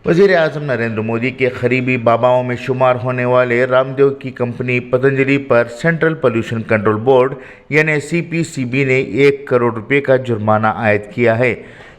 वज़ीर आज़म नरेंद्र मोदी के करीबी बाबाओं में शुमार होने वाले रामदेव की कंपनी पतंजलि पर सेंट्रल पोल्यूशन कंट्रोल बोर्ड यानी CPCB ने 1 करोड़ रुपए का जुर्माना आयद किया है।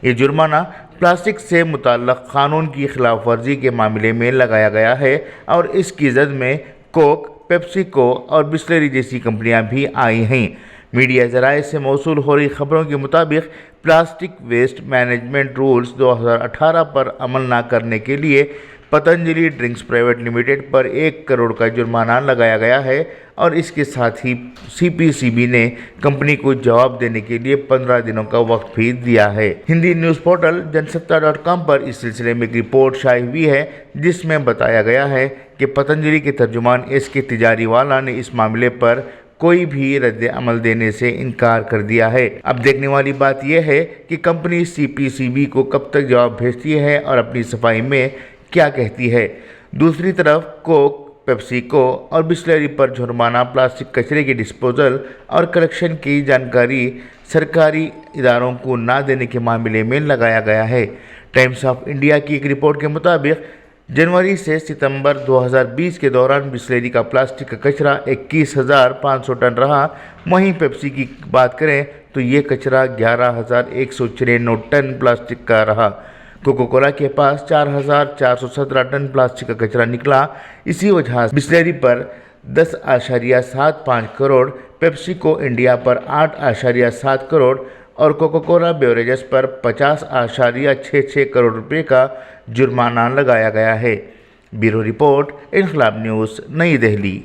ये जुर्माना प्लास्टिक से मुताल्लिक़ कानून की खिलाफ वर्जी के मामले में लगाया गया है और इसकी जद में कोक, पेप्सिको और बिस्लरी जैसी कंपनियां भी आई हैं। मीडिया ज़राए से मौसूल हो रही खबरों के मुताबिक प्लास्टिक वेस्ट मैनेजमेंट रूल्स 2018 पर अमल न करने के लिए पतंजलि ड्रिंक्स प्राइवेट लिमिटेड पर 1 करोड़ का जुर्माना लगाया गया है और इसके साथ ही CPCB ने कंपनी को जवाब देने के लिए 15 दिनों का वक्त भी दिया है। हिंदी न्यूज़ पोर्टल जनसत्ता.com पर इस सिलसिले में एक रिपोर्ट शाया हुई है जिसमें बताया गया है कि पतंजलि के तर्जुमान SK तिजारीवाला ने इस मामले पर कोई भी रद्द अमल देने से इनकार कर दिया है। अब देखने वाली बात यह है कि कंपनी CPCB को कब तक जवाब भेजती है और अपनी सफाई में क्या कहती है। दूसरी तरफ कोक, पेप्सिको और बिस्लरी पर जुर्माना प्लास्टिक कचरे के डिस्पोजल और कलेक्शन की जानकारी सरकारी इदारों को न देने के मामले में लगाया गया है। टाइम्स ऑफ इंडिया की एक रिपोर्ट के मुताबिक जनवरी से सितंबर 2020 के दौरान बिस्लरी का प्लास्टिक का कचरा 21,500 टन रहा। वहीं पेप्सी की बात करें तो ये कचरा 11,194 टन प्लास्टिक का रहा। कोको कोला के पास 4,417 टन प्लास्टिक का कचरा निकला। इसी वजह से बिस्लरी पर 10.75 करोड़, पेप्सिको इंडिया पर 8.7 करोड़ और कोको कोला बेवरेजेस पर 50.66 करोड़ रुपए का जुर्माना लगाया गया है। ब्यूरो रिपोर्ट, इनकलाब न्यूज़, नई दिल्ली।